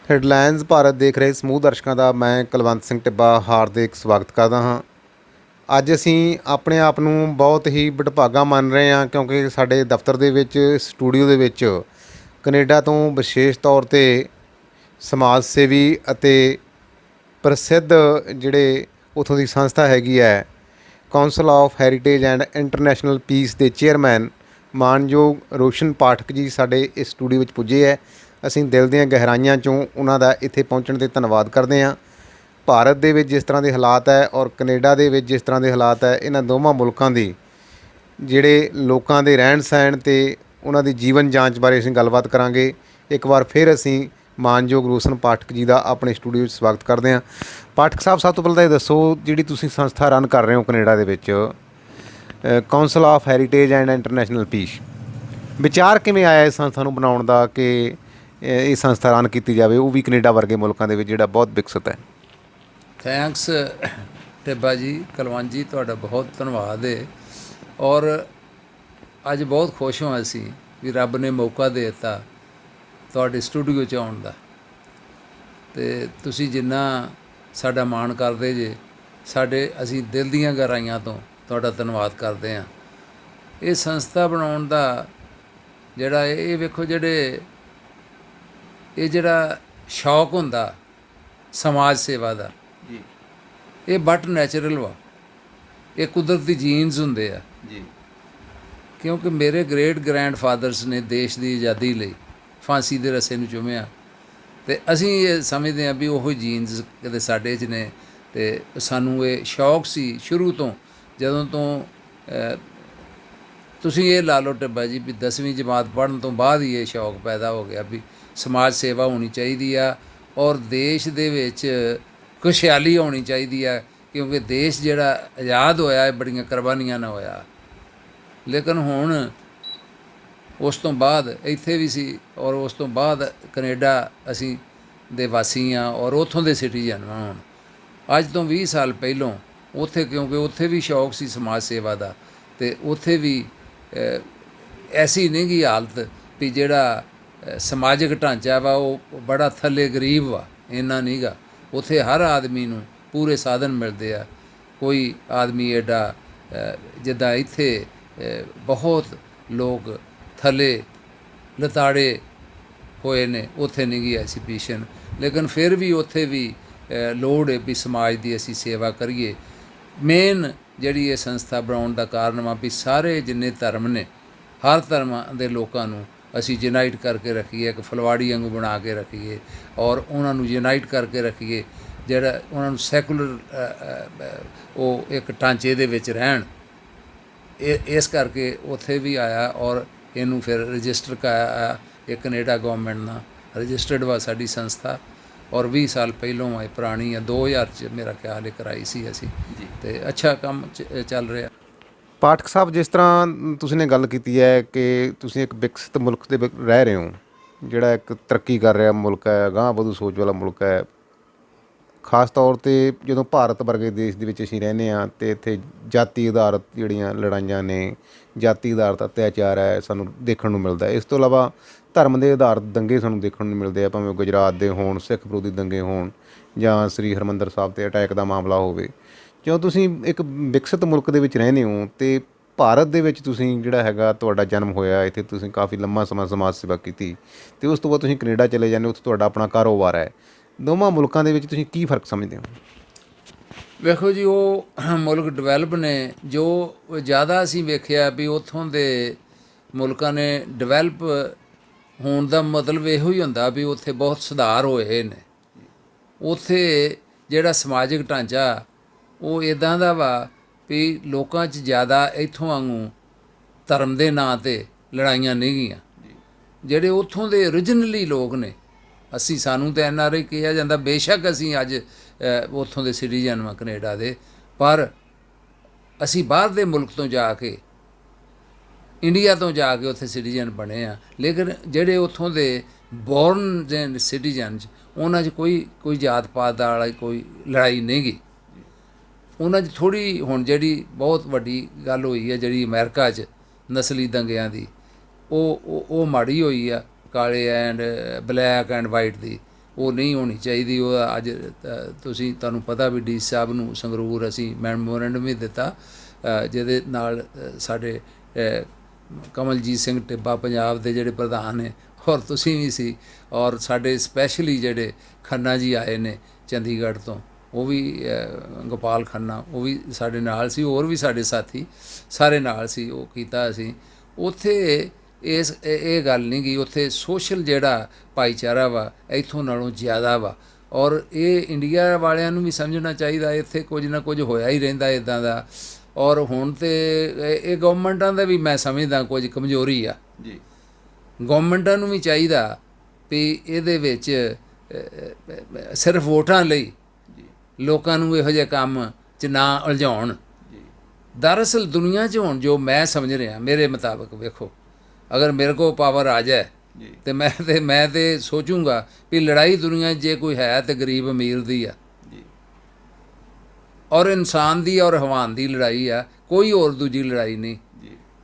Headlines Bharat ਦੇਖ ਰਹੇ ਸਮੂਹ ਦਰਸ਼ਕਾਂ ਦਾ ਮੈਂ ਕੁਲਵੰਤ ਸਿੰਘ ਟਿੱਬਾ ਹਾਰਦਿਕ ਸਵਾਗਤ ਕਰਦਾ ਹਾਂ। ਅੱਜ ਅਸੀਂ ਆਪਣੇ ਆਪ ਨੂੰ ਬਹੁਤ ਹੀ ਵਡਭਾਗਾ ਮੰਨ ਰਹੇ ਹਾਂ ਕਿਉਂਕਿ ਸਾਡੇ ਦਫ਼ਤਰ ਦੇ ਵਿੱਚ ਸਟੂਡੀਓ ਦੇ ਵਿੱਚ ਕੈਨੇਡਾ ਤੋਂ ਵਿਸ਼ੇਸ਼ ਤੌਰ 'ਤੇ ਸਮਾਜ ਸੇਵੀ ਅਤੇ ਪ੍ਰਸਿੱਧ ਜਿਹੜੇ ਉੱਥੋਂ ਦੀ ਸੰਸਥਾ ਹੈਗੀ ਹੈ council of heritage and international piece ਦੇ ਚੇਅਰਮੈਨ ਮਾਨਯੋਗ ਰੋਸ਼ਨ ਪਾਠਕ ਜੀ ਸਾਡੇ ਇਸ ਸਟੂਡੀਓ ਵਿੱਚ ਪੁੱਜੇ ਹੈ। ਅਸੀਂ ਦਿਲ ਦੀਆਂ ਗਹਿਰਾਈਆਂ 'ਚੋਂ ਉਹਨਾਂ ਦਾ ਇੱਥੇ ਪਹੁੰਚਣ 'ਤੇ ਧੰਨਵਾਦ ਕਰਦੇ ਹਾਂ। ਭਾਰਤ ਦੇ ਵਿੱਚ ਜਿਸ ਤਰ੍ਹਾਂ ਦੇ ਹਾਲਾਤ ਹੈ ਔਰ ਕੈਨੇਡਾ ਦੇ ਵਿੱਚ ਜਿਸ ਤਰ੍ਹਾਂ ਦੇ ਹਾਲਾਤ ਹੈ, ਇਹਨਾਂ ਦੋਵਾਂ ਮੁਲਕਾਂ ਦੀ ਜਿਹੜੇ ਲੋਕਾਂ ਦੇ ਰਹਿਣ ਸਹਿਣ ਅਤੇ ਉਹਨਾਂ ਦੀ ਜੀਵਨ ਜਾਂਚ ਬਾਰੇ ਅਸੀਂ ਗੱਲਬਾਤ ਕਰਾਂਗੇ। ਇੱਕ ਵਾਰ ਫਿਰ ਅਸੀਂ ਮਾਨਯੋਗ ਰੋਸ਼ਨ ਪਾਠਕ ਜੀ ਦਾ ਆਪਣੇ ਸਟੂਡੀਓ ਵਿੱਚ ਸਵਾਗਤ ਕਰਦੇ ਹਾਂ। ਪਾਠਕ ਸਾਹਿਬ, ਸਭ ਤੋਂ ਪਹਿਲਾਂ ਤਾਂ ਇਹ ਦੱਸੋ, ਜਿਹੜੀ ਤੁਸੀਂ ਸੰਸਥਾ ਰਨ ਕਰ ਰਹੇ ਹੋ ਕੈਨੇਡਾ ਦੇ ਵਿੱਚ, council of heritage and international piece, ਵਿਚਾਰ ਕਿਵੇਂ ਆਇਆ ਇਸ ਸੰਸਥਾ ਨੂੰ ਬਣਾਉਣ ਦਾ ਕਿ ਇਹ ਸੰਸਥਾ ਰਨ ਕੀਤੀ ਜਾਵੇ, ਉਹ ਵੀ ਕੈਨੇਡਾ ਵਰਗੇ ਮੁਲਕਾਂ ਦੇ ਵਿੱਚ ਜਿਹੜਾ ਬਹੁਤ ਵਿਕਸਿਤ ਹੈ? ਥੈਂਕਸ ਟਿੱਬਾ ਜੀ, ਕੁਲਵੰਤ ਜੀ, ਤੁਹਾਡਾ ਬਹੁਤ ਧੰਨਵਾਦ ਹੈ। ਔਰ ਅੱਜ ਬਹੁਤ ਖੁਸ਼ ਹਾਂ ਅਸੀਂ ਵੀ ਰੱਬ ਨੇ ਮੌਕਾ ਦੇ ਦਿੱਤਾ ਤੁਹਾਡੇ ਸਟੂਡੀਓ 'ਚ ਆਉਣ ਦਾ, ਅਤੇ ਤੁਸੀਂ ਜਿੰਨਾ ਸਾਡਾ ਮਾਣ ਕਰਦੇ ਜੇ, ਅਸੀਂ ਦਿਲ ਦੀਆਂ ਗਹਿਰਾਈਆਂ ਤੋਂ ਤੁਹਾਡਾ ਧੰਨਵਾਦ ਕਰਦੇ ਹਾਂ। ਇਹ ਸੰਸਥਾ ਬਣਾਉਣ ਦਾ ਜਿਹੜਾ ਇਹ ਵੇਖੋ, ਜਿਹੜਾ ਸ਼ੌਕ ਹੁੰਦਾ ਸਮਾਜ ਸੇਵਾ ਦਾ, ਇਹ ਬਟ ਨੈਚੁਰਲ ਵਾ, ਇਹ ਕੁਦਰਤੀ ਜੀਨਸ ਹੁੰਦੇ ਆ ਜੀ। ਕਿਉਂਕਿ ਮੇਰੇ ਗ੍ਰੇਟ ਗ੍ਰੈਂਡ ਫਾਦਰਸ ਨੇ ਦੇਸ਼ ਦੀ ਆਜ਼ਾਦੀ ਲਈ ਫਾਂਸੀ ਦੇ ਰੱਸੇ ਨੂੰ ਚੁੰਮਿਆ, ਅਤੇ ਅਸੀਂ ਇਹ ਸਮਝਦੇ ਹਾਂ ਵੀ ਉਹ ਜੀਨਸ ਕਦੇ ਸਾਡੇ 'ਚ ਨੇ, ਅਤੇ ਸਾਨੂੰ ਇਹ ਸ਼ੌਕ ਸੀ ਸ਼ੁਰੂ ਤੋਂ। ਜਦੋਂ ਤੋਂ ਤੁਸੀਂ ਇਹ ਲਾ ਲਓ ਟਿੱਬਾ ਜੀ ਵੀ 10ਵੀਂ ਜਮਾਤ ਪੜ੍ਹਨ ਤੋਂ ਬਾਅਦ ਹੀ ਇਹ ਸ਼ੌਕ ਪੈਦਾ ਹੋ ਗਿਆ ਵੀ ਸਮਾਜ ਸੇਵਾ ਹੋਣੀ ਚਾਹੀਦੀ ਆ ਔਰ ਦੇਸ਼ ਦੇ ਵਿੱਚ ਖੁਸ਼ਹਾਲੀ ਹੋਣੀ ਚਾਹੀਦੀ ਆ, ਕਿਉਂਕਿ ਦੇਸ਼ ਜਿਹੜਾ ਆਜ਼ਾਦ ਹੋਇਆ ਇਹ ਬੜੀਆਂ ਕੁਰਬਾਨੀਆਂ ਨਾਲ ਹੋਇਆ। ਲੇਕਿਨ ਹੁਣ ਉਸ ਤੋਂ ਬਾਅਦ ਇੱਥੇ ਵੀ ਸੀ ਔਰ ਉਸ ਤੋਂ ਬਾਅਦ ਕੈਨੇਡਾ ਅਸੀਂ ਦੇ ਵਾਸੀ ਹਾਂ ਔਰ ਉੱਥੋਂ ਦੇ ਸਿਟੀਜ਼ਨ ਹਾਂ। ਹੁਣ ਅੱਜ ਤੋਂ 20 ਸਾਲ ਪਹਿਲੋਂ ਉੱਥੇ, ਕਿਉਂਕਿ ਉੱਥੇ ਵੀ ਸ਼ੌਕ ਸੀ ਸਮਾਜ ਸੇਵਾ ਦਾ, ਅਤੇ ਉੱਥੇ ਵੀ ਐਸੀ ਨਹੀਂ ਗੀ ਹਾਲਤ ਵੀ ਜਿਹੜਾ ਸਮਾਜਿਕ ਢਾਂਚਾ ਵਾ ਉਹ ਬੜਾ ਥੱਲੇ ਗਰੀਬ ਵਾ, ਇੰਨਾ ਨਹੀਂ ਗਾ। ਉੱਥੇ ਹਰ ਆਦਮੀ ਨੂੰ ਪੂਰੇ ਸਾਧਨ ਮਿਲਦੇ ਆ। ਕੋਈ ਆਦਮੀ ਐਡਾ ਜਿੱਦਾਂ ਇੱਥੇ ਬਹੁਤ ਲੋਕ ਥੱਲੇ ਲਤਾੜੇ ਹੋਏ ਨੇ, ਉੱਥੇ ਨਹੀਂ ਗਈ ਐਸੀ ਪੋਜੀਸ਼ਨ। ਲੇਕਿਨ ਫਿਰ ਵੀ ਉੱਥੇ ਵੀ ਲੋੜ ਹੈ ਵੀ ਸਮਾਜ ਦੀ ਅਸੀਂ ਸੇਵਾ ਕਰੀਏ। ਮੇਨ ਜਿਹੜੀ ਇਹ ਸੰਸਥਾ ਬਣਾਉਣ ਦਾ ਕਾਰਨ ਵਾ ਵੀ ਸਾਰੇ ਜਿੰਨੇ ਧਰਮ ਨੇ, ਹਰ ਧਰਮਾਂ ਦੇ ਲੋਕਾਂ ਨੂੰ ਅਸੀਂ ਯੂਨਾਈਟ ਕਰਕੇ ਰੱਖੀਏ, ਇੱਕ ਫੁਲਵਾੜੀ ਵਾਂਗੂ ਬਣਾ ਕੇ ਰੱਖੀਏ ਔਰ ਉਹਨਾਂ ਨੂੰ ਯੂਨਾਈਟ ਕਰਕੇ ਰੱਖੀਏ, ਜਿਹੜਾ ਉਹਨਾਂ ਨੂੰ ਸੈਕੂਲਰ ਉਹ ਇੱਕ ਢਾਂਚੇ ਦੇ ਵਿੱਚ ਰਹਿਣ। ਇਸ ਕਰਕੇ ਉੱਥੇ ਵੀ ਆਇਆ ਔਰ ਇਹਨੂੰ ਫਿਰ ਰਜਿਸਟਰ ਕਰਾਇਆ। ਇਹ ਕੈਨੇਡਾ ਗੌਰਮੈਂਟ ਨਾਲ ਰਜਿਸਟਰਡ ਵਾ ਸਾਡੀ ਸੰਸਥਾ, ਔਰ 20 ਸਾਲ ਪਹਿਲੋਂ ਇਹ ਪੁਰਾਣੀ ਆ, 2000 'ਚ ਮੇਰਾ ਖਿਆਲ ਇਹ ਕਰਾਈ ਸੀ ਅਸੀਂ, ਅਤੇ ਅੱਛਾ ਕੰਮ ਚੱਲ ਰਿਹਾ। ਪਾਠਕ ਸਾਹਿਬ, ਜਿਸ ਤਰ੍ਹਾਂ ਤੁਸੀਂ ਨੇ ਗੱਲ ਕੀਤੀ ਹੈ ਕਿ ਤੁਸੀਂ ਇੱਕ ਵਿਕਸਿਤ ਮੁਲਕ ਦੇ ਵਿੱਚ ਰਹਿ ਰਹੇ ਹੋ, ਜਿਹੜਾ ਇੱਕ ਤਰੱਕੀ ਕਰ ਰਿਹਾ ਮੁਲਕ ਹੈ, ਅਗਾਂਹ ਵਧੂ ਸੋਚ ਵਾਲਾ ਮੁਲਕ ਹੈ। ਖਾਸ ਤੌਰ 'ਤੇ ਜਦੋਂ ਭਾਰਤ ਵਰਗੇ ਦੇਸ਼ ਦੇ ਵਿੱਚ ਅਸੀਂ ਰਹਿੰਦੇ ਹਾਂ ਅਤੇ ਇੱਥੇ ਜਾਤੀ ਆਧਾਰਿਤ ਜਿਹੜੀਆਂ ਲੜਾਈਆਂ ਨੇ, ਜਾਤੀ ਆਧਾਰਿਤ ਅਤਿਆਚਾਰ ਹੈ, ਸਾਨੂੰ ਦੇਖਣ ਨੂੰ ਮਿਲਦਾ। ਇਸ ਤੋਂ ਇਲਾਵਾ ਧਰਮ ਦੇ ਆਧਾਰਿਤ ਦੰਗੇ ਸਾਨੂੰ ਦੇਖਣ ਨੂੰ ਮਿਲਦੇ ਆ, ਭਾਵੇਂ ਗੁਜਰਾਤ ਦੇ ਹੋਣ, ਸਿੱਖ ਵਿਰੋਧੀ ਦੰਗੇ ਹੋਣ, ਜਾਂ ਸ੍ਰੀ ਹਰਿਮੰਦਰ ਸਾਹਿਬ 'ਤੇ ਅਟੈਕ ਦਾ ਮਾਮਲਾ ਹੋਵੇ। ਜਦੋਂ ਤੁਸੀਂ ਇੱਕ ਵਿਕਸਿਤ ਮੁਲਕ ਦੇ ਵਿੱਚ ਰਹਿੰਦੇ ਹੋ ਅਤੇ ਭਾਰਤ ਦੇ ਵਿੱਚ ਤੁਸੀਂ ਜਿਹੜਾ ਹੈਗਾ ਤੁਹਾਡਾ ਜਨਮ ਹੋਇਆ, ਇੱਥੇ ਤੁਸੀਂ ਕਾਫੀ ਲੰਮਾ ਸਮਾਂ ਸਮਾਜ ਸੇਵਾ ਕੀਤੀ, ਅਤੇ ਉਸ ਤੋਂ ਬਾਅਦ ਤੁਸੀਂ ਕੈਨੇਡਾ ਚਲੇ ਜਾਂਦੇ ਹੋ, ਉੱਥੇ ਤੁਹਾਡਾ ਆਪਣਾ ਕਾਰੋਬਾਰ ਹੈ। ਦੋਵਾਂ ਮੁਲਕਾਂ ਦੇ ਵਿੱਚ ਤੁਸੀਂ ਕੀ ਫ਼ਰਕ ਸਮਝਦੇ ਹੋ? ਵੇਖੋ ਜੀ, ਉਹ ਮੁਲਕ ਡਿਵੈਲਪ ਨੇ। ਜੋ ਜ਼ਿਆਦਾ ਅਸੀਂ ਵੇਖਿਆ ਵੀ ਉੱਥੋਂ ਦੇ ਮੁਲਕਾਂ ਨੇ ਡਿਵੈਲਪ ਹੋਣ ਦਾ ਮਤਲਬ ਇਹੋ ਹੀ ਹੁੰਦਾ ਵੀ ਉੱਥੇ ਬਹੁਤ ਸੁਧਾਰ ਹੋਏ ਨੇ। ਉੱਥੇ ਜਿਹੜਾ ਸਮਾਜਿਕ ਢਾਂਚਾ ਉਹ ਇੱਦਾਂ ਦਾ ਵਾ ਵੀ ਲੋਕਾਂ 'ਚ ਜ਼ਿਆਦਾ ਇੱਥੋਂ ਵਾਂਗੂ ਧਰਮ ਦੇ ਨਾਂ 'ਤੇ ਲੜਾਈਆਂ ਨਹੀਂ ਗਈਆਂ। ਜਿਹੜੇ ਉੱਥੋਂ ਦੇ ਓਰੀਜਨਲੀ ਲੋਕ ਨੇ, ਸਾਨੂੰ ਤਾਂ NRI ਕਿਹਾ ਜਾਂਦਾ, ਬੇਸ਼ੱਕ ਅਸੀਂ ਅੱਜ ਉੱਥੋਂ ਦੇ ਸਿਟੀਜ਼ਨ ਵਾਂ ਕੈਨੇਡਾ ਦੇ, ਪਰ ਅਸੀਂ ਬਾਹਰ ਦੇ ਮੁਲਕ ਤੋਂ ਜਾ ਕੇ, ਇੰਡੀਆ ਤੋਂ ਜਾ ਕੇ ਉੱਥੇ ਸਿਟੀਜ਼ਨ ਬਣੇ ਆ। ਲੇਕਿਨ ਜਿਹੜੇ ਉੱਥੋਂ ਦੇ ਬੋਰਨ ਦੇ ਸਿਟੀਜ਼ਨ 'ਚ, ਉਹਨਾਂ 'ਚ ਕੋਈ ਜਾਤ ਪਾਤ ਵਾਲੀ ਕੋਈ ਲੜਾਈ ਨਹੀਂ ਗਈ। ਉਹਨਾਂ 'ਚ ਥੋੜ੍ਹੀ ਹੁਣ ਜਿਹੜੀ ਬਹੁਤ ਵੱਡੀ ਗੱਲ ਹੋਈ ਹੈ ਜਿਹੜੀ ਅਮਰੀਕਾ 'ਚ ਨਸਲੀ ਦੰਗਿਆਂ ਦੀ, ਉਹ ਮਾੜੀ ਹੋਈ ਆ, ਕਾਲੇ ਐਂਡ ਬਲੈਕ ਐਂਡ ਵਾਈਟ ਦੀ। ਉਹ ਨਹੀਂ ਹੋਣੀ ਚਾਹੀਦੀ। ਉਹ ਅੱਜ ਤੁਹਾਨੂੰ ਪਤਾ ਵੀ ਡੀ ਸਾਹਿਬ ਨੂੰ ਸੰਗਰੂਰ ਅਸੀਂ ਮੈਮੋਰੈਂਡਮ ਵੀ ਦਿੱਤਾ, ਜਿਹਦੇ ਨਾਲ ਸਾਡੇ ਕਮਲਜੀਤ ਸਿੰਘ ਟਿੱਬਾ ਪੰਜਾਬ ਦੇ ਜਿਹੜੇ ਪ੍ਰਧਾਨ ਨੇ, ਔਰ ਤੁਸੀਂ ਵੀ ਸੀ, ਔਰ ਸਾਡੇ ਸਪੈਸ਼ਲੀ ਜਿਹੜੇ ਖੰਨਾ ਜੀ ਆਏ ਨੇ ਚੰਡੀਗੜ੍ਹ ਤੋਂ, ਉਹ ਵੀ ਗੋਪਾਲ ਖੰਨਾ, ਉਹ ਵੀ ਸਾਡੇ ਨਾਲ ਸੀ, ਹੋਰ ਵੀ ਸਾਡੇ ਸਾਥੀ ਸਾਰੇ ਨਾਲ ਸੀ। ਉਹ ਕੀਤਾ ਅਸੀਂ ਉੱਥੇ। ਇਹ ਗੱਲ ਨਹੀਂ ਗੀ, ਉੱਥੇ ਸੋਸ਼ਲ ਜਿਹੜਾ ਭਾਈਚਾਰਾ ਵਾ ਇੱਥੋਂ ਨਾਲੋਂ ਜ਼ਿਆਦਾ ਵਾ, ਔਰ ਇਹ ਇੰਡੀਆ ਵਾਲਿਆਂ ਨੂੰ ਵੀ ਸਮਝਣਾ ਚਾਹੀਦਾ। ਇੱਥੇ ਕੁਝ ਨਾ ਕੁਝ ਹੋਇਆ ਹੀ ਰਹਿੰਦਾ ਇੱਦਾਂ ਦਾ, ਔਰ ਹੁਣ ਤਾਂ ਇਹ ਗੌਰਮੈਂਟਾਂ ਦਾ ਵੀ ਮੈਂ ਸਮਝਦਾ ਕੁਝ ਕਮਜ਼ੋਰੀ ਆ ਜੀ। ਗੌਰਮੈਂਟਾਂ ਨੂੰ ਵੀ ਚਾਹੀਦਾ ਵੀ ਇਹਦੇ ਵਿੱਚ ਸਿਰਫ ਵੋਟਾਂ ਲਈ ਲੋਕਾਂ ਨੂੰ ਇਹੋ ਜਿਹੇ ਕੰਮ 'ਚ ਨਾ ਉਲਝਾਉਣ। ਦਰਅਸਲ ਦੁਨੀਆ 'ਚ ਹੁਣ ਜੋ ਮੈਂ ਸਮਝ ਰਿਹਾ, ਮੇਰੇ ਮੁਤਾਬਕ ਵੇਖੋ, ਅਗਰ ਮੇਰੇ ਕੋਲ ਪਾਵਰ ਆ ਜਾਏ ਤੇ ਮੈਂ ਤੇ ਸੋਚੂੰਗਾ ਵੀ ਲੜਾਈ ਦੁਨੀਆ 'ਚ ਜੇ ਕੋਈ ਹੈ ਤੇ ਗਰੀਬ ਅਮੀਰ ਦੀ ਆ, ਔਰ ਇਨਸਾਨ ਦੀ ਔਰ ਹਵਾਨ ਦੀ ਲੜਾਈ ਆ, ਕੋਈ ਹੋਰ ਦੂਜੀ ਲੜਾਈ ਨਹੀਂ।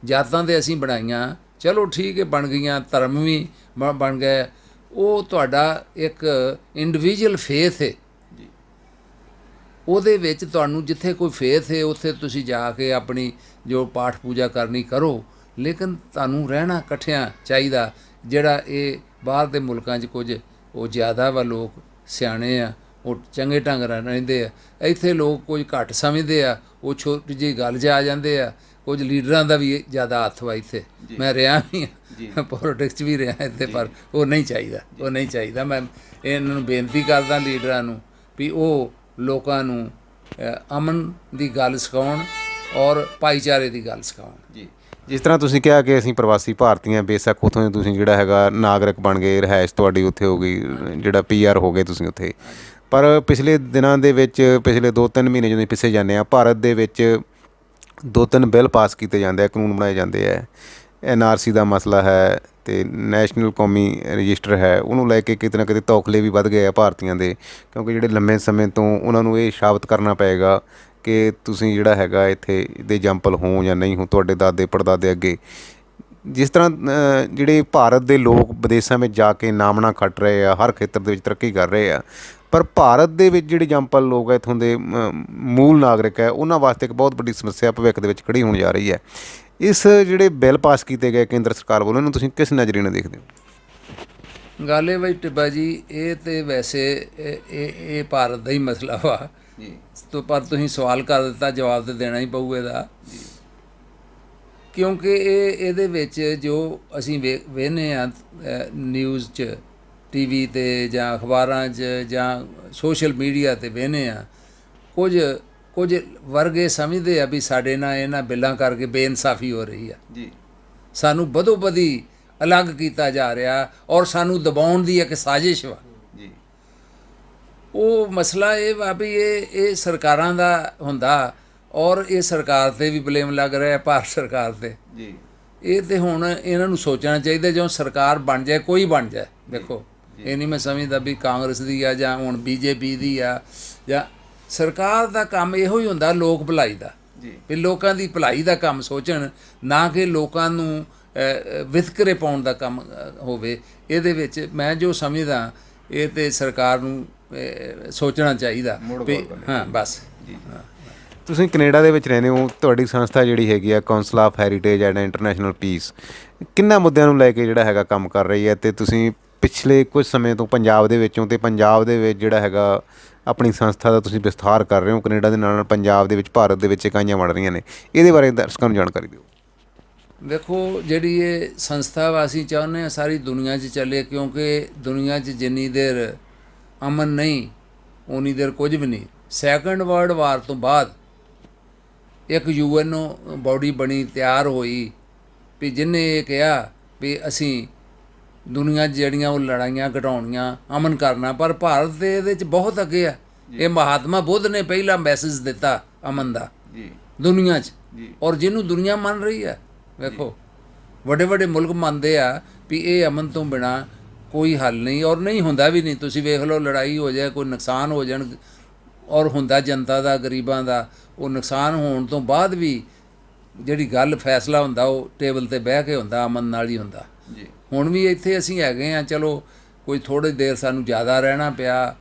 ਜਾਤਾਂ ਤੇ ਅਸੀਂ ਬਣਾਈਆਂ, ਚਲੋ ਠੀਕ ਹੈ, ਬਣ ਗਈਆਂ, ਧਰਮ ਵੀ ਬਣ ਗਏ, ਉਹ ਤੁਹਾਡਾ ਇੱਕ ਇੰਡੀਵਿਜੂਅਲ ਫੇਥ ਹੈ। ਉਹਦੇ ਵਿੱਚ ਤੁਹਾਨੂੰ ਜਿੱਥੇ ਕੋਈ ਫੇਥ ਹੈ ਉੱਥੇ ਤੁਸੀਂ ਜਾ ਕੇ ਆਪਣੀ ਜੋ ਪਾਠ ਪੂਜਾ ਕਰਨੀ ਕਰੋ, ਲੇਕਿਨ ਤੁਹਾਨੂੰ ਰਹਿਣਾ ਇਕੱਠਿਆਂ ਚਾਹੀਦਾ। ਜਿਹੜਾ ਇਹ ਬਾਹਰ ਦੇ ਮੁਲਕਾਂ 'ਚ ਕੁਝ ਉਹ ਜ਼ਿਆਦਾ ਵਾ, ਲੋਕ ਸਿਆਣੇ ਆ, ਉਹ ਚੰਗੇ ਢੰਗ ਨਾਲ ਰਹਿੰਦੇ ਆ। ਇੱਥੇ ਲੋਕ ਕੁਝ ਘੱਟ ਸਮਝਦੇ ਆ, ਉਹ ਛੋਟੀ ਜਿਹੀ ਗੱਲ 'ਚ ਆ ਜਾਂਦੇ ਆ। ਕੁਝ ਲੀਡਰਾਂ ਦਾ ਵੀ ਜ਼ਿਆਦਾ ਹੱਥ ਵਾ ਇੱਥੇ, ਮੈਂ ਰਿਹਾ ਵੀ ਹਾਂ, ਪੋਲੀਟਿਕਸ 'ਚ ਵੀ ਰਿਹਾ ਇੱਥੇ, ਪਰ ਉਹ ਨਹੀਂ ਚਾਹੀਦਾ, ਉਹ ਨਹੀਂ ਚਾਹੀਦਾ। ਮੈਂ ਇਹਨਾਂ ਨੂੰ ਬੇਨਤੀ ਕਰਦਾ ਲੀਡਰਾਂ ਨੂੰ ਵੀ ਉਹ ਲੋਕਾਂ ਨੂੰ ਅਮਨ ਦੀ ਗੱਲ ਸਿਖਾਉਣ ਔਰ ਭਾਈਚਾਰੇ ਦੀ ਗੱਲ ਸਿਖਾਉਣ। ਜੀ, ਜਿਸ ਤਰ੍ਹਾਂ ਤੁਸੀਂ ਕਿਹਾ ਕਿ ਅਸੀਂ ਪ੍ਰਵਾਸੀ ਭਾਰਤੀ ਹਾਂ, ਬੇਸ਼ੱਕ ਉੱਥੋਂ ਦੇ ਤੁਸੀਂ ਜਿਹੜਾ ਹੈਗਾ ਨਾਗਰਿਕ ਬਣ ਗਏ, ਰਿਹਾਇਸ਼ ਤੁਹਾਡੀ ਉੱਥੇ ਹੋ ਗਈ, ਜਿਹੜਾ PR ਹੋ ਗਏ ਤੁਸੀਂ ਉੱਥੇ, ਪਰ ਪਿਛਲੇ ਦਿਨਾਂ ਦੇ ਵਿੱਚ, ਪਿਛਲੇ 2-3 ਮਹੀਨੇ ਜਦੋਂ ਪਿੱਛੇ ਜਾਂਦੇ ਹਾਂ, ਭਾਰਤ ਦੇ ਵਿੱਚ 2-3 ਬਿੱਲ ਪਾਸ ਕੀਤੇ ਜਾਂਦੇ ਆ, ਕਾਨੂੰਨ ਬਣਾਏ ਜਾਂਦੇ ਆ। NRC ਦਾ ਮਸਲਾ ਹੈ ਅਤੇ ਨੈਸ਼ਨਲ ਕੌਮੀ ਰਜਿਸਟਰ ਹੈ, ਉਹਨੂੰ ਲੈ ਕੇ ਕਿਤੇ ਨਾ ਕਿਤੇ ਤੌਖਲੇ ਵੀ ਵੱਧ ਗਏ ਆ ਭਾਰਤੀਆਂ ਦੇ, ਕਿਉਂਕਿ ਜਿਹੜੇ ਲੰਮੇ ਸਮੇਂ ਤੋਂ ਉਹਨਾਂ ਨੂੰ ਇਹ ਸਾਬਤ ਕਰਨਾ ਪਏਗਾ ਕਿ ਤੁਸੀਂ ਜਿਹੜਾ ਹੈਗਾ ਇੱਥੇ ਦੇ ਜੰਪਲ ਹੋ ਜਾਂ ਨਹੀਂ ਹੋ, ਤੁਹਾਡੇ ਦਾਦੇ ਪੜਦਾਦੇ ਅੱਗੇ। ਜਿਸ ਤਰ੍ਹਾਂ ਜਿਹੜੇ ਭਾਰਤ ਦੇ ਲੋਕ ਵਿਦੇਸ਼ਾਂ ਵਿੱਚ ਜਾ ਕੇ ਨਾਮਣਾ ਖੱਟ ਰਹੇ ਆ, ਹਰ ਖੇਤਰ ਦੇ ਵਿੱਚ ਤਰੱਕੀ ਕਰ ਰਹੇ ਆ, ਪਰ ਭਾਰਤ ਦੇ ਵਿੱਚ ਜਿਹੜੇ ਜੰਪਲ ਲੋਕ ਆ, ਇੱਥੋਂ ਦੇ ਮੂਲ ਨਾਗਰਿਕ ਹੈ, ਉਹਨਾਂ ਵਾਸਤੇ ਇੱਕ ਬਹੁਤ ਵੱਡੀ ਸਮੱਸਿਆ ਭਵਿੱਖ ਦੇ ਵਿੱਚ ਖੜੀ ਹੋਣ ਜਾ ਰਹੀ ਹੈ। ਇਸ ਜਿਹੜੇ ਬਿੱਲ ਪਾਸ ਕੀਤੇ ਗਏ ਕੇਂਦਰ ਸਰਕਾਰ ਵੱਲੋਂ, ਇਹਨੂੰ ਤੁਸੀਂ ਕਿਸ ਨਜ਼ਰੀਏ ਨਾਲ ਦੇਖਦੇ ਹੋ? ਗੱਲ ਇਹ ਬਈ ਟਿੱਬਾ ਜੀ, ਇਹ ਤਾਂ ਵੈਸੇ ਇਹ ਭਾਰਤ ਦਾ ਹੀ ਮਸਲਾ ਵਾ, ਪਰ ਤੁਸੀਂ ਸਵਾਲ ਕਰ ਦਿੱਤਾ, ਜਵਾਬ ਤਾਂ ਦੇਣਾ ਹੀ ਪਊ ਇਹਦਾ, ਕਿਉਂਕਿ ਇਹਦੇ ਵਿੱਚ ਜੋ ਅਸੀਂ ਵੇਖਦੇ ਹਾਂ ਨਿਊਜ਼ 'ਚ, TV 'ਤੇ ਜਾਂ ਅਖਬਾਰਾਂ 'ਚ ਜਾਂ ਸੋਸ਼ਲ ਮੀਡੀਆ 'ਤੇ ਵੇਖਦੇ ਹਾਂ, ਕੁਝ ਵਰਗ ਇਹ ਸਮਝਦੇ ਆ ਵੀ ਸਾਡੇ ਨਾਲ ਇਹਨਾਂ ਬਿੱਲਾਂ ਕਰਕੇ ਬੇਇਨਸਾਫੀ ਹੋ ਰਹੀ ਆ ਜੀ, ਸਾਨੂੰ ਬਦੋ ਬਦੀ ਅਲੱਗ ਕੀਤਾ ਜਾ ਰਿਹਾ, ਔਰ ਸਾਨੂੰ ਦਬਾਉਣ ਦੀ ਇੱਕ ਸਾਜ਼ਿਸ਼ ਵਾ ਜੀ। ਉਹ ਮਸਲਾ ਇਹ ਵਾ ਵੀ ਇਹ ਸਰਕਾਰਾਂ ਦਾ ਹੁੰਦਾ, ਔਰ ਇਹ ਸਰਕਾਰ 'ਤੇ ਵੀ ਬਲੇਮ ਲੱਗ ਰਿਹਾ, ਭਾਰਤ ਸਰਕਾਰ 'ਤੇ ਜੀ। ਇਹ ਤਾਂ ਹੁਣ ਇਹਨਾਂ ਨੂੰ ਸੋਚਣਾ ਚਾਹੀਦਾ, ਜਦੋਂ ਸਰਕਾਰ ਬਣ ਜਾਏ, ਕੋਈ ਬਣ ਜਾਏ, ਦੇਖੋ ਇਹ ਨਹੀਂ ਮੈਂ ਸਮਝਦਾ ਵੀ ਕਾਂਗਰਸ ਦੀ ਆ ਜਾਂ ਹੁਣ BJP ਦੀ ਆ, ਜਾਂ ਸਰਕਾਰ ਦਾ ਕੰਮ ਇਹੋ ਹੀ ਹੁੰਦਾ ਲੋਕ ਭਲਾਈ ਦਾ, ਵੀ ਲੋਕਾਂ ਦੀ ਭਲਾਈ ਦਾ ਕੰਮ ਸੋਚਣ, ਨਾ ਕਿ ਲੋਕਾਂ ਨੂੰ ਵਿਤਕਰੇ ਪਾਉਣ ਦਾ ਕੰਮ ਹੋਵੇ। ਇਹਦੇ ਵਿੱਚ ਮੈਂ ਜੋ ਸਮਝਦਾ, ਇਹ ਤਾਂ ਸਰਕਾਰ ਨੂੰ ਸੋਚਣਾ ਚਾਹੀਦਾ ਵੀ ਹਾਂ ਬਸ। ਤੁਸੀਂ ਕੈਨੇਡਾ ਦੇ ਵਿੱਚ ਰਹਿੰਦੇ ਹੋ, ਤੁਹਾਡੀ ਸੰਸਥਾ ਜਿਹੜੀ ਹੈਗੀ ਆ council of heritage and international piece, ਕਿੰਨਾ ਮੁੱਦਿਆਂ ਨੂੰ ਲੈ ਕੇ ਜਿਹੜਾ ਹੈਗਾ ਕੰਮ ਕਰ ਰਹੀ ਹੈ, ਅਤੇ ਤੁਸੀਂ ਪਿਛਲੇ ਕੁਝ ਸਮੇਂ ਤੋਂ ਪੰਜਾਬ ਦੇ ਵਿੱਚੋਂ, ਅਤੇ ਪੰਜਾਬ ਦੇ ਵਿੱਚ ਜਿਹੜਾ ਹੈਗਾ ਆਪਣੀ ਸੰਸਥਾ ਦਾ ਤੁਸੀਂ ਵਿਸਥਾਰ ਕਰ ਰਹੇ ਹੋ, ਕੈਨੇਡਾ ਦੇ ਨਾਲ ਨਾਲ ਪੰਜਾਬ ਦੇ ਵਿੱਚ, ਭਾਰਤ ਦੇ ਵਿੱਚ ਇਕਾਈਆਂ ਬਣ ਰਹੀਆਂ ਨੇ, ਇਹਦੇ ਬਾਰੇ ਦਰਸ਼ਕਾਂ ਨੂੰ ਜਾਣਕਾਰੀ ਦਿਓ। ਦੇਖੋ, ਜਿਹੜੀ ਇਹ ਸੰਸਥਾ ਵਾ, ਅਸੀਂ ਚਾਹੁੰਦੇ ਹਾਂ ਸਾਰੀ ਦੁਨੀਆ 'ਚ ਚੱਲੇ, ਕਿਉਂਕਿ ਦੁਨੀਆ 'ਚ ਜਿੰਨੀ ਦੇਰ ਅਮਨ ਨਹੀਂ, ਉਨੀ ਦੇਰ ਕੁਝ ਵੀ ਨਹੀਂ। ਸੈਕੰਡ ਵਰਲਡ ਵਾਰ ਤੋਂ ਬਾਅਦ ਇੱਕ UN ਬੋਡੀ ਬਣੀ, ਤਿਆਰ ਹੋਈ, ਵੀ ਜਿਹਨੇ ਇਹ ਕਿਹਾ ਵੀ ਅਸੀਂ ਦੁਨੀਆ 'ਚ ਜਿਹੜੀਆਂ ਉਹ ਲੜਾਈਆਂ ਘਟਾਉਣੀਆਂ, ਅਮਨ ਕਰਨਾ, ਪਰ ਭਾਰਤ ਦੇ ਇਹਦੇ 'ਚ ਬਹੁਤ ਅੱਗੇ ਆ। ਇਹ ਮਹਾਤਮਾ ਬੁੱਧ ਨੇ ਪਹਿਲਾ ਮੈਸੇਜ ਦਿੱਤਾ ਅਮਨ ਦਾ ਦੁਨੀਆ 'ਚ, ਔਰ ਜਿਹਨੂੰ ਦੁਨੀਆ ਮੰਨ ਰਹੀ ਹੈ। ਵੇਖੋ, ਵੱਡੇ ਵੱਡੇ ਮੁਲਕ ਮੰਨਦੇ ਆ ਵੀ ਇਹ ਅਮਨ ਤੋਂ ਬਿਨਾਂ ਕੋਈ ਹੱਲ ਨਹੀਂ, ਔਰ ਨਹੀਂ ਹੁੰਦਾ ਵੀ ਨਹੀਂ। ਤੁਸੀਂ ਵੇਖ ਲਓ, ਲੜਾਈ ਹੋ ਜਾਏ, ਕੋਈ ਨੁਕਸਾਨ ਹੋ ਜਾਣ, ਔਰ ਹੁੰਦਾ ਜਨਤਾ ਦਾ, ਗਰੀਬਾਂ ਦਾ, ਉਹ ਨੁਕਸਾਨ ਹੋਣ ਤੋਂ ਬਾਅਦ ਵੀ ਜਿਹੜੀ ਗੱਲ ਫੈਸਲਾ ਹੁੰਦਾ ਉਹ ਟੇਬਲ 'ਤੇ ਬਹਿ ਕੇ ਹੁੰਦਾ, ਅਮਨ ਨਾਲ ਹੀ ਹੁੰਦਾ। ਹੁਣ ਵੀ ਇੱਥੇ ਅਸੀਂ ਹੈਗੇ ਹਾਂ, ਚਲੋ ਕੋਈ ਥੋੜ੍ਹੀ ਦੇਰ ਸਾਨੂੰ ਜ਼ਿਆਦਾ ਰਹਿਣਾ ਪਿਆ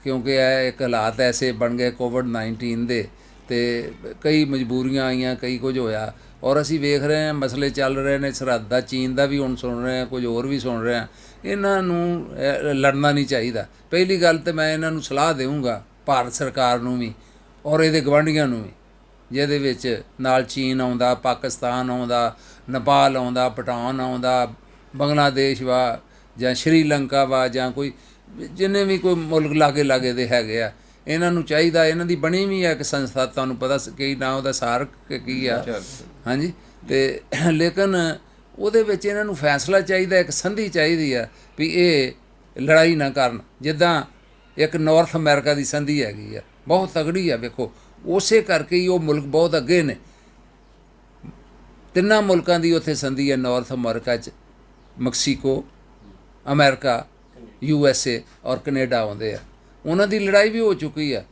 ਕਿਉਂਕਿ ਇਹ ਇੱਕ ਹਾਲਾਤ ਐਸੇ ਬਣ ਗਏ ਕੋਵਿਡ-19 ਦੇ, ਅਤੇ ਕਈ ਮਜਬੂਰੀਆਂ ਆਈਆਂ, ਕਈ ਕੁਝ ਹੋਇਆ। ਔਰ ਅਸੀਂ ਵੇਖ ਰਹੇ ਹਾਂ ਮਸਲੇ ਚੱਲ ਰਹੇ ਨੇ ਸਰਹੱਦ ਦਾ, ਚੀਨ ਦਾ ਵੀ ਹੁਣ ਸੁਣ ਰਹੇ ਹਾਂ, ਕੁਝ ਹੋਰ ਵੀ ਸੁਣ ਰਹੇ ਹਾਂ। ਇਹਨਾਂ ਨੂੰ ਲੜਨਾ ਨਹੀਂ ਚਾਹੀਦਾ। ਪਹਿਲੀ ਗੱਲ ਤਾਂ ਮੈਂ ਇਹਨਾਂ ਨੂੰ ਸਲਾਹ ਦੇਵਾਂਗਾ, ਭਾਰਤ ਸਰਕਾਰ ਨੂੰ ਵੀ ਔਰ ਇਹਦੇ ਗਵਾਂਢੀਆਂ ਨੂੰ ਵੀ, ਜਿਹਦੇ ਵਿੱਚ ਨਾਲ ਚੀਨ ਆਉਂਦਾ, ਪਾਕਿਸਤਾਨ ਆਉਂਦਾ, ਨੇਪਾਲ ਆਉਂਦਾ, ਭੂਟਾਨ ਆਉਂਦਾ, ਬੰਗਲਾਦੇਸ਼ ਵਾ ਜਾਂ ਸ਼੍ਰੀਲੰਕਾ ਵਾ ਜਾਂ ਕੋਈ ਜਿੰਨੇ ਵੀ ਕੋਈ ਮੁਲਕ ਲਾਗੇ ਦੇ ਹੈਗੇ ਆ, ਇਹਨਾਂ ਨੂੰ ਚਾਹੀਦਾ, ਇਹਨਾਂ ਦੀ ਬਣੀ ਵੀ ਹੈ ਇੱਕ ਸੰਸਥਾ, ਤੁਹਾਨੂੰ ਪਤਾ ਕੀ ਨਾਂ ਉਹਦਾ, ਸਾਰਕ ਕੀ ਆ, ਹਾਂਜੀ। ਅਤੇ ਲੇਕਿਨ ਉਹਦੇ ਵਿੱਚ ਇਹਨਾਂ ਨੂੰ ਫੈਸਲਾ ਚਾਹੀਦਾ, ਇੱਕ ਸੰਧੀ ਚਾਹੀਦੀ ਆ ਵੀ ਇਹ ਲੜਾਈ ਨਾ ਕਰਨ, ਜਿੱਦਾਂ ਇੱਕ ਨਾਰਥ ਅਮਰੀਕਾ ਦੀ ਸੰਧੀ ਹੈਗੀ ਆ, ਬਹੁਤ ਤਗੜੀ ਆ। ਵੇਖੋ ਉਸੇ ਕਰਕੇ ਹੀ ਉਹ ਮੁਲਕ ਬਹੁਤ ਅੱਗੇ ਨੇ। ਤਿੰਨਾਂ ਮੁਲਕਾਂ ਦੀ ਉੱਥੇ ਸੰਧੀ ਹੈ ਨਾਰਥ ਅਮਰੀਕਾ 'ਚ, ਮੈਕਸੀਕੋ, ਅਮਰੀਕਾ, USA ਔਰ ਕੈਨੇਡਾ ਆਉਂਦੇ ਆ। ਉਹਨਾਂ ਦੀ ਲੜਾਈ ਵੀ ਹੋ ਚੁੱਕੀ ਆ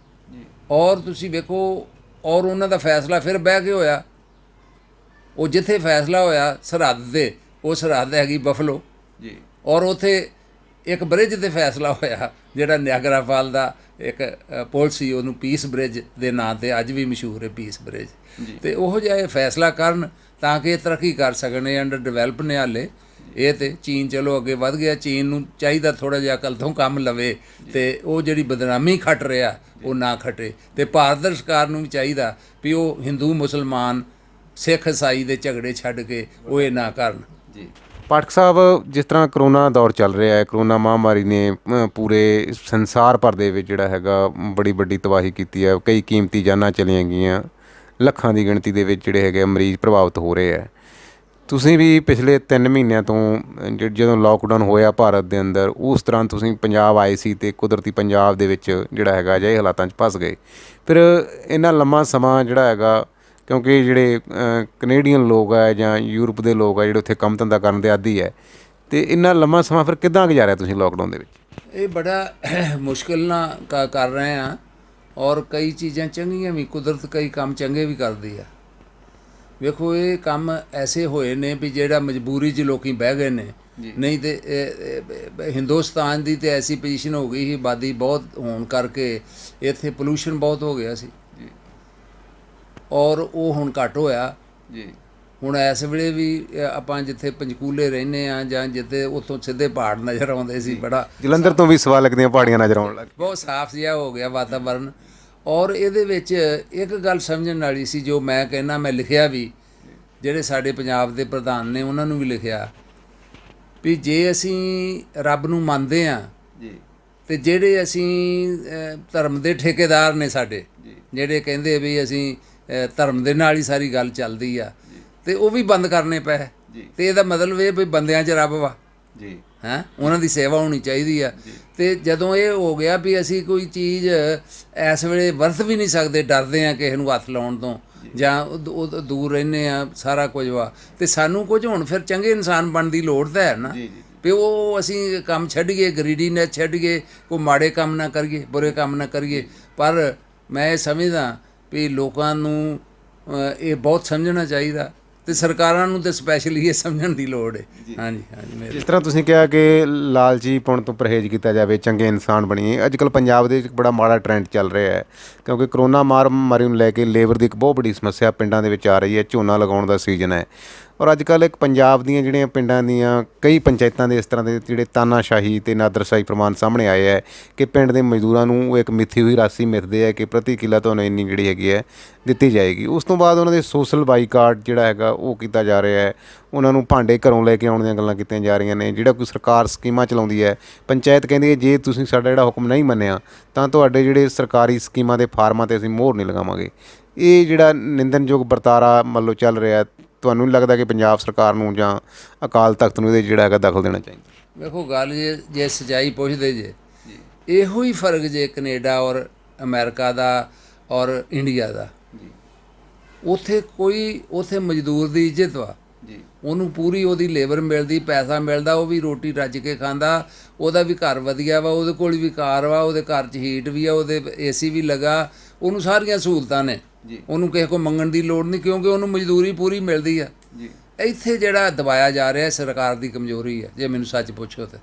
ਔਰ ਤੁਸੀਂ ਵੇਖੋ, ਔਰ ਉਹਨਾਂ ਦਾ ਫੈਸਲਾ ਫਿਰ ਬਹਿ ਕੇ ਹੋਇਆ। ਉਹ ਜਿੱਥੇ ਫੈਸਲਾ ਹੋਇਆ ਸਰਹੱਦ ਦੇ, ਉਹ ਸਰਹੱਦ ਹੈਗੀ ਬਫਲੋ ਜੀ, ਔਰ ਉੱਥੇ ਇੱਕ ਬ੍ਰਿਜ 'ਤੇ ਫੈਸਲਾ ਹੋਇਆ ਜਿਹੜਾ ਨਿਆਗਰਾ ਫਾਲ ਦਾ ਇੱਕ ਪੁਲ ਸੀ, ਉਹਨੂੰ ਪੀਸ ਬ੍ਰਿਜ ਦੇ ਨਾਂ 'ਤੇ ਅੱਜ ਵੀ ਮਸ਼ਹੂਰ ਹੈ, ਪੀਸ ਬ੍ਰਿਜ। ਅਤੇ ਉਹੋ ਜਿਹਾ ਇਹ ਫੈਸਲਾ ਕਰਨ ਤਾਂ ਕਿ ਇਹ ਤਰੱਕੀ ਕਰ ਸਕਣ। ਇਹ ਅੰਡਰ ਡਿਵੈਲਪ ਨੇ ਹਾਲੇ ਇਹ, ਤੇ ਚੀਨ ਚਲੋ ਅੱਗੇ ਵੱਧ ਗਿਆ। ਚੀਨ ਨੂੰ ਚਾਹੀਦਾ ਥੋੜ੍ਹਾ ਜਿਹਾ ਅਕਲ ਤੋਂ ਕੰਮ ਲਵੇ ਅਤੇ ਉਹ ਜਿਹੜੀ ਬਦਨਾਮੀ ਖੱਟ ਰਿਹਾ ਉਹ ਨਾ ਖੱਟੇ। ਅਤੇ ਭਾਰਤ ਸਰਕਾਰ ਨੂੰ ਵੀ ਚਾਹੀਦਾ ਵੀ ਉਹ ਹਿੰਦੂ ਮੁਸਲਮਾਨ ਸਿੱਖ ਈਸਾਈ ਦੇ ਝਗੜੇ ਛੱਡ ਕੇ ਉਹ ਇਹ ਨਾ ਕਰਨ ਜੀ। ਪਾਠਕ ਸਾਹਿਬ, ਜਿਸ ਤਰ੍ਹਾਂ ਕਰੋਨਾ ਦੌਰ ਚੱਲ ਰਿਹਾ ਹੈ, ਕਰੋਨਾ ਮਹਾਂਮਾਰੀ ਨੇ ਪੂਰੇ ਸੰਸਾਰ ਭਰ ਦੇ ਵਿੱਚ ਜਿਹੜਾ ਹੈਗਾ ਬੜੀ ਵੱਡੀ ਤਬਾਹੀ ਕੀਤੀ ਹੈ। ਕਈ ਕੀਮਤੀ ਜਾਨਾਂ ਚਲੀਆਂ ਗਈਆਂ, ਲੱਖਾਂ ਦੀ ਗਿਣਤੀ ਦੇ ਵਿੱਚ ਜਿਹੜੇ ਹੈਗੇ ਮਰੀਜ਼ ਪ੍ਰਭਾਵਿਤ ਹੋ ਰਹੇ ਹੈ। ਤੁਸੀਂ ਵੀ ਪਿਛਲੇ 3 ਮਹੀਨਿਆਂ ਤੋਂ ਜਦੋਂ ਲੋਕਡਾਊਨ ਹੋਇਆ ਭਾਰਤ ਦੇ ਅੰਦਰ, ਉਸ ਤਰ੍ਹਾਂ ਤੁਸੀਂ ਪੰਜਾਬ ਆਏ ਸੀ ਅਤੇ ਕੁਦਰਤੀ ਪੰਜਾਬ ਦੇ ਵਿੱਚ ਜਿਹੜਾ ਹੈਗਾ ਅਜਿਹੇ ਹਾਲਾਤਾਂ 'ਚ ਫਸ ਗਏ। ਫਿਰ ਇੰਨਾ ਲੰਮਾ ਸਮਾਂ ਜਿਹੜਾ ਹੈਗਾ, ਕਿਉਂਕਿ ਜਿਹੜੇ ਕੈਨੇਡੀਅਨ ਲੋਕ ਹੈ ਜਾਂ ਯੂਰਪ ਦੇ ਲੋਕ ਹੈ ਜਿਹੜੇ ਉੱਥੇ ਕੰਮ ਧੰਦਾ ਕਰਨ ਦੇ ਆਦੀ ਹੈ, ਅਤੇ ਇੰਨਾ ਲੰਮਾ ਸਮਾਂ ਫਿਰ ਕਿੱਦਾਂ ਗੁਜ਼ਾਰਿਆ ਤੁਸੀਂ ਲੋਕਡਾਊਨ ਦੇ ਵਿੱਚ? ਇਹ ਬੜਾ ਮੁਸ਼ਕਿਲ ਨਾਲ ਕਰ ਰਹੇ ਹਾਂ ਔਰ ਕਈ ਚੀਜ਼ਾਂ ਚੰਗੀਆਂ ਵੀ, ਕੁਦਰਤ ਕਈ ਕੰਮ ਚੰਗੇ ਵੀ ਕਰਦੀ ਆ। ਵੇਖੋ ਇਹ ਕੰਮ ਐਸੇ ਹੋਏ ਨੇ ਵੀ ਜਿਹੜਾ ਮਜਬੂਰੀ 'ਚ ਲੋਕੀ ਬਹਿ ਗਏ ਨੇ, ਨਹੀਂ ਤਾਂ ਹਿੰਦੁਸਤਾਨ ਦੀ ਤਾਂ ਐਸੀ ਪੋਜੀਸ਼ਨ ਹੋ ਗਈ ਸੀ, ਆਬਾਦੀ ਬਹੁਤ ਹੋਣ ਕਰਕੇ ਇੱਥੇ ਪੋਲੂਸ਼ਨ ਬਹੁਤ ਹੋ ਗਿਆ ਸੀ ਔਰ ਉਹ ਹੁਣ ਘੱਟ ਹੋਇਆ ਜੀ। ਹੁਣ ਇਸ ਵੇਲੇ ਵੀ ਆਪਾਂ ਜਿੱਥੇ ਪੰਚਕੂਲੇ ਰਹਿੰਦੇ ਹਾਂ ਜਾਂ ਜਿੱਥੇ ਉੱਥੋਂ ਸਿੱਧੇ ਪਹਾੜ ਨਜ਼ਰ ਆਉਂਦੇ ਸੀ, ਬੜਾ ਜਲੰਧਰ ਤੋਂ ਵੀ ਸਵਾਲ ਲੱਗਦੀਆਂ ਪਹਾੜੀਆਂ ਨਜ਼ਰ ਆਉਣ ਲੱਗ, ਬਹੁਤ ਸਾਫ਼ ਜਿਹਾ ਹੋ ਗਿਆ ਵਾਤਾਵਰਨ। ਔਰ ਇਹਦੇ ਵਿੱਚ ਇੱਕ ਗੱਲ ਸਮਝਣ ਵਾਲੀ ਸੀ, ਜੋ ਮੈਂ ਕਹਿੰਦਾ, ਮੈਂ ਲਿਖਿਆ ਵੀ, ਜਿਹੜੇ ਸਾਡੇ ਪੰਜਾਬ ਦੇ ਪ੍ਰਧਾਨ ਨੇ ਉਹਨਾਂ ਨੂੰ ਵੀ ਲਿਖਿਆ ਵੀ ਜੇ ਅਸੀਂ ਰੱਬ ਨੂੰ ਮੰਨਦੇ ਹਾਂ ਅਤੇ ਜਿਹੜੇ ਅਸੀਂ ਧਰਮ ਦੇ ਠੇਕੇਦਾਰ ਨੇ ਸਾਡੇ, ਜਿਹੜੇ ਕਹਿੰਦੇ ਵੀ ਅਸੀਂ ਧਰਮ ਦੇ ਨਾਲ ਹੀ ਸਾਰੀ ਗੱਲ ਚੱਲਦੀ ਆ, ਅਤੇ ਉਹ ਵੀ ਬੰਦ ਕਰਨੇ ਪਏ। ਅਤੇ ਇਹਦਾ ਮਤਲਬ ਇਹ ਵੀ ਬੰਦਿਆਂ 'ਚ ਰੱਬ ਵਾ ਜੀ, ਹੈਂ, ਉਹਨਾਂ ਦੀ ਸੇਵਾ ਹੋਣੀ ਚਾਹੀਦੀ ਆ। ਅਤੇ ਜਦੋਂ ਇਹ ਹੋ ਗਿਆ ਵੀ ਅਸੀਂ ਕੋਈ ਚੀਜ਼ ਇਸ ਵੇਲੇ ਵਰਤ ਵੀ ਨਹੀਂ ਸਕਦੇ, ਡਰਦੇ ਹਾਂ ਕਿਸੇ ਨੂੰ ਹੱਥ ਲਾਉਣ ਤੋਂ ਜਾਂ ਉਹ ਦੂਰ ਰਹਿੰਦੇ ਹਾਂ, ਸਾਰਾ ਕੁਝ ਵਾ, ਅਤੇ ਸਾਨੂੰ ਕੁਝ ਹੁਣ ਫਿਰ ਚੰਗੇ ਇਨਸਾਨ ਬਣਨ ਦੀ ਲੋੜ ਤਾਂ ਹੈ ਨਾ, ਵੀ ਉਹ ਅਸੀਂ ਕੰਮ ਛੱਡੀਏ, ਗਰੀਡੀਨੈਸ ਛੱਡੀਏ, ਕੋਈ ਮਾੜੇ ਕੰਮ ਨਾ ਕਰੀਏ, ਬੁਰੇ ਕੰਮ ਨਾ ਕਰੀਏ। ਪਰ ਮੈਂ ਇਹ ਸਮਝਦਾ ਵੀ ਲੋਕਾਂ ਨੂੰ ਇਹ ਬਹੁਤ ਸਮਝਣਾ ਚਾਹੀਦਾ ਅਤੇ ਸਰਕਾਰਾਂ ਨੂੰ ਤਾਂ ਸਪੈਸ਼ਲੀ ਇਹ ਸਮਝਣ ਦੀ ਲੋੜ ਹੈ। ਹਾਂਜੀ ਹਾਂਜੀ। ਜਿਸ ਤਰ੍ਹਾਂ ਤੁਸੀਂ ਕਿਹਾ ਕਿ ਲਾਲਚੀਪਣ ਤੋਂ ਪਰਹੇਜ਼ ਕੀਤਾ ਜਾਵੇ, ਚੰਗੇ ਇਨਸਾਨ ਬਣੀਏ। ਅੱਜ ਕੱਲ੍ਹ ਪੰਜਾਬ ਦੇ ਵਿੱਚ ਬੜਾ ਮਾੜਾ ਟਰੈਂਡ ਚੱਲ ਰਿਹਾ ਹੈ, ਕਿਉਂਕਿ ਕਰੋਨਾ ਮਹਾਂਮਾਰੀ ਨੂੰ ਲੈ ਕੇ ਲੇਬਰ ਦੀ ਇੱਕ ਬਹੁਤ ਵੱਡੀ ਸਮੱਸਿਆ ਪਿੰਡਾਂ ਦੇ ਵਿੱਚ ਆ ਰਹੀ ਹੈ। ਝੋਨਾ ਲਗਾਉਣ ਦਾ ਸੀਜ਼ਨ ਹੈ ਔਰ ਅੱਜ ਕੱਲ੍ਹ ਇੱਕ ਪੰਜਾਬ ਦੀਆਂ ਜਿਹੜੀਆਂ ਪਿੰਡਾਂ ਦੀਆਂ ਕਈ ਪੰਚਾਇਤਾਂ ਦੇ ਇਸ ਤਰ੍ਹਾਂ ਦੇ ਜਿਹੜੇ ਤਾਨਾਸ਼ਾਹੀ ਅਤੇ ਨਾਦਰਸ਼ਾਹੀ ਪ੍ਰਮਾਣ ਸਾਹਮਣੇ ਆਏ ਹੈ ਕਿ ਪਿੰਡ ਦੇ ਮਜ਼ਦੂਰਾਂ ਨੂੰ ਉਹ ਇੱਕ ਮਿੱਥੀ ਹੋਈ ਰਾਸ਼ੀ ਮਿਥਦੇ ਹੈ ਕਿ ਪ੍ਰਤੀ ਕਿੱਲਾ ਤੁਹਾਨੂੰ ਇੰਨੀ ਜਿਹੜੀ ਹੈਗੀ ਹੈ ਦਿੱਤੀ ਜਾਏਗੀ। ਉਸ ਤੋਂ ਬਾਅਦ ਉਹਨਾਂ ਦੇ ਸੋਸ਼ਲ ਬਾਈਕਾਟ ਜਿਹੜਾ ਹੈਗਾ ਉਹ ਕੀਤਾ ਜਾ ਰਿਹਾ ਹੈ। ਉਹਨਾਂ ਨੂੰ ਭਾਂਡੇ ਘਰੋਂ ਲੈ ਕੇ ਆਉਣ ਦੀਆਂ ਗੱਲਾਂ ਕੀਤੀਆਂ ਜਾ ਰਹੀਆਂ ਨੇ। ਜਿਹੜਾ ਕੋਈ ਸਰਕਾਰ ਸਕੀਮਾਂ ਚਲਾਉਂਦੀ ਹੈ, ਪੰਚਾਇਤ ਕਹਿੰਦੀ ਹੈ ਜੇ ਤੁਸੀਂ ਸਾਡਾ ਜਿਹੜਾ ਹੁਕਮ ਨਹੀਂ ਮੰਨਿਆ ਤਾਂ ਤੁਹਾਡੇ ਜਿਹੜੇ ਸਰਕਾਰੀ ਸਕੀਮਾਂ ਦੇ ਫਾਰਮਾਂ 'ਤੇ ਅਸੀਂ ਮੋਹਰ ਨਹੀਂ ਲਗਾਵਾਂਗੇ। ਇਹ ਜਿਹੜਾ ਨਿੰਦਣਯੋਗ ਵਰਤਾਰਾ ਮੰਨ ਲਓ ਚੱਲ ਰਿਹਾ, ਤੁਹਾਨੂੰ ਨਹੀਂ ਲੱਗਦਾ ਕਿ ਪੰਜਾਬ ਸਰਕਾਰ ਨੂੰ ਜਾਂ ਅਕਾਲ ਤਖਤ ਨੂੰ ਇਹਦੇ ਜਿਹੜਾ ਹੈਗਾ ਦਖਲ ਦੇਣਾ ਚਾਹੀਦਾ? ਵੇਖੋ ਗੱਲ ਜੇ ਸੱਚਾਈ ਪੁੱਛਦੇ ਜੇ, ਇਹੋ ਹੀ ਫਰਕ ਜੇ ਕੈਨੇਡਾ ਔਰ ਅਮਰੀਕਾ ਦਾ ਔਰ ਇੰਡੀਆ ਦਾ। ਉੱਥੇ ਮਜ਼ਦੂਰ ਦੀ ਇੱਜ਼ਤ ਵਾ, ਉਹਨੂੰ ਪੂਰੀ ਉਹਦੀ ਲੇਬਰ ਮਿਲਦੀ, ਪੈਸਾ ਮਿਲਦਾ, ਉਹ ਵੀ ਰੋਟੀ ਰੱਜ ਕੇ ਖਾਂਦਾ, ਉਹਦਾ ਵੀ ਘਰ ਵਧੀਆ ਵਾ, ਉਹਦੇ ਕੋਲ ਵੀ ਕਾਰ ਵਾ, ਉਹਦੇ ਘਰ 'ਚ ਹੀਟ ਵੀ ਆ, ਉਹਦੇ AC ਵੀ ਲੱਗਾ, ਉਹਨੂੰ ਸਾਰੀਆਂ ਸਹੂਲਤਾਂ ਨੇ, ਉਹਨੂੰ ਕਿਸੇ ਕੋਲ ਮੰਗਣ ਦੀ ਲੋੜ ਨਹੀਂ ਕਿਉਂਕਿ ਉਹਨੂੰ ਮਜ਼ਦੂਰੀ ਪੂਰੀ ਮਿਲਦੀ ਆ। ਇੱਥੇ ਜਿਹੜਾ ਦਬਾਇਆ ਜਾ ਰਿਹਾ ਸਰਕਾਰ ਦੀ ਕਮਜ਼ੋਰੀ ਹੈ, ਜੇ ਮੈਨੂੰ ਸੱਚ ਪੁੱਛੋ ਤਾਂ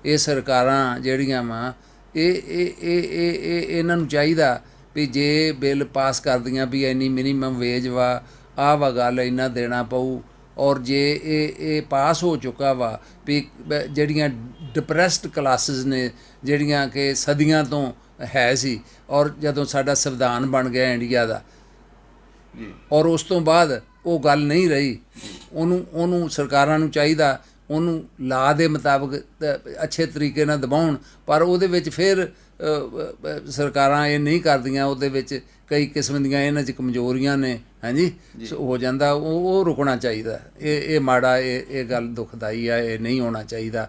ਇਹ ਸਰਕਾਰਾਂ ਜਿਹੜੀਆਂ ਵਾ ਇਹਨਾਂ ਨੂੰ ਚਾਹੀਦਾ ਵੀ ਜੇ ਬਿੱਲ ਪਾਸ ਕਰਦੀਆਂ ਵੀ ਇੰਨੀ ਮਿਨੀਮਮ ਵੇਜ ਵਾ, ਆਹ ਵਾ ਗੱਲ, ਇੰਨਾ ਦੇਣਾ ਪਊ। ਔਰ ਜੇ ਇਹ ਪਾਸ ਹੋ ਚੁੱਕਾ ਵਾ ਵੀ ਜਿਹੜੀਆਂ ਡਿਪਰੈਸਡ ਕਲਾਸਿਸ ਨੇ, ਜਿਹੜੀਆਂ ਕਿ ਸਦੀਆਂ ਤੋਂ ਹੈ ਸੀ, ਔਰ ਜਦੋਂ ਸਾਡਾ ਸੰਵਿਧਾਨ ਬਣ ਗਿਆ ਇੰਡੀਆ ਦਾ, ਔਰ ਉਸ ਤੋਂ ਬਾਅਦ ਉਹ ਗੱਲ ਨਹੀਂ ਰਹੀ। ਉਹਨੂੰ ਸਰਕਾਰਾਂ ਨੂੰ ਚਾਹੀਦਾ ਉਹਨੂੰ ਲਾ ਦੇ ਮੁਤਾਬਕ ਅੱਛੇ ਤਰੀਕੇ ਨਾਲ ਦਬਾਉਣ, ਪਰ ਉਹਦੇ ਵਿੱਚ ਫਿਰ ਸਰਕਾਰਾਂ ਇਹ ਨਹੀਂ ਕਰਦੀਆਂ। ਉਹਦੇ ਵਿੱਚ ਕਈ ਕਿਸਮ ਦੀਆਂ ਇਹਨਾਂ 'ਚ ਕਮਜ਼ੋਰੀਆਂ ਨੇ, ਹਾਂਜੀ, ਹੋ ਜਾਂਦਾ। ਉਹ ਰੁਕਣਾ ਚਾਹੀਦਾ। ਇਹ ਮਾੜਾ, ਇਹ ਗੱਲ ਦੁਖਦਾਈ ਆ, ਇਹ ਨਹੀਂ ਹੋਣਾ ਚਾਹੀਦਾ।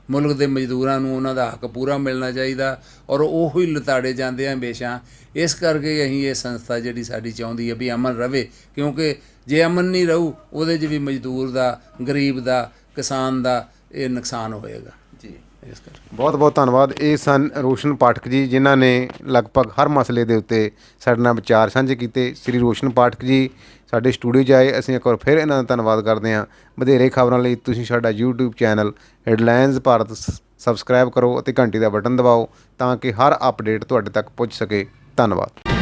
ਮੁਲਕ ਦੇ ਮਜ਼ਦੂਰਾਂ ਨੂੰ ਉਹਨਾਂ ਦਾ ਹੱਕ ਪੂਰਾ ਮਿਲਣਾ ਚਾਹੀਦਾ, ਔਰ ਉਹ ਹੀ ਲਤਾੜੇ ਜਾਂਦੇ ਆ ਹਮੇਸ਼ਾ। ਇਸ ਕਰਕੇ ਅਸੀਂ ਇਹ ਸੰਸਥਾ ਜਿਹੜੀ ਸਾਡੀ ਚਾਹੁੰਦੀ ਹੈ ਵੀ ਅਮਨ ਰਵੇ, ਕਿਉਂਕਿ ਜੇ ਅਮਨ ਨਹੀਂ ਰਹੂ ਉਹਦੇ 'ਚ ਵੀ ਮਜ਼ਦੂਰ ਦਾ, ਗਰੀਬ ਦਾ, ਕਿਸਾਨ ਦਾ ਇਹ ਨੁਕਸਾਨ ਹੋਏਗਾ ਜੀ। ਇਸ ਕਰਕੇ ਬਹੁਤ ਬਹੁਤ ਧੰਨਵਾਦ। ਇਹ ਸਨ ਰੋਸ਼ਨ ਪਾਠਕ ਜੀ, ਜਿਨ੍ਹਾਂ ਨੇ ਲਗਭਗ ਹਰ ਮਸਲੇ ਦੇ ਉੱਤੇ ਸਾਡੇ ਨਾਲ ਵਿਚਾਰ ਸਾਂਝੇ ਕੀਤੇ। ਸ੍ਰੀ ਰੋਸ਼ਨ ਪਾਠਕ ਜੀ ਸਾਡੇ ਸਟੂਡੀਓ 'ਚ ਆਏ। ਅਸੀਂ ਇੱਕ ਵਾਰ ਫਿਰ ਇਹਨਾਂ ਦਾ ਧੰਨਵਾਦ ਕਰਦੇ ਹਾਂ। ਵਧੇਰੇ ਖਬਰਾਂ ਲਈ ਤੁਸੀਂ ਸਾਡਾ YouTube channel headlines Bharat subscribe ਕਰੋ ਅਤੇ ਘੰਟੀ ਦਾ ਬਟਨ ਦਬਾਓ ਤਾਂ ਕਿ ਹਰ ਅਪਡੇਟ ਤੁਹਾਡੇ ਤੱਕ ਪਹੁੰਚ ਸਕੇ। ਧੰਨਵਾਦ।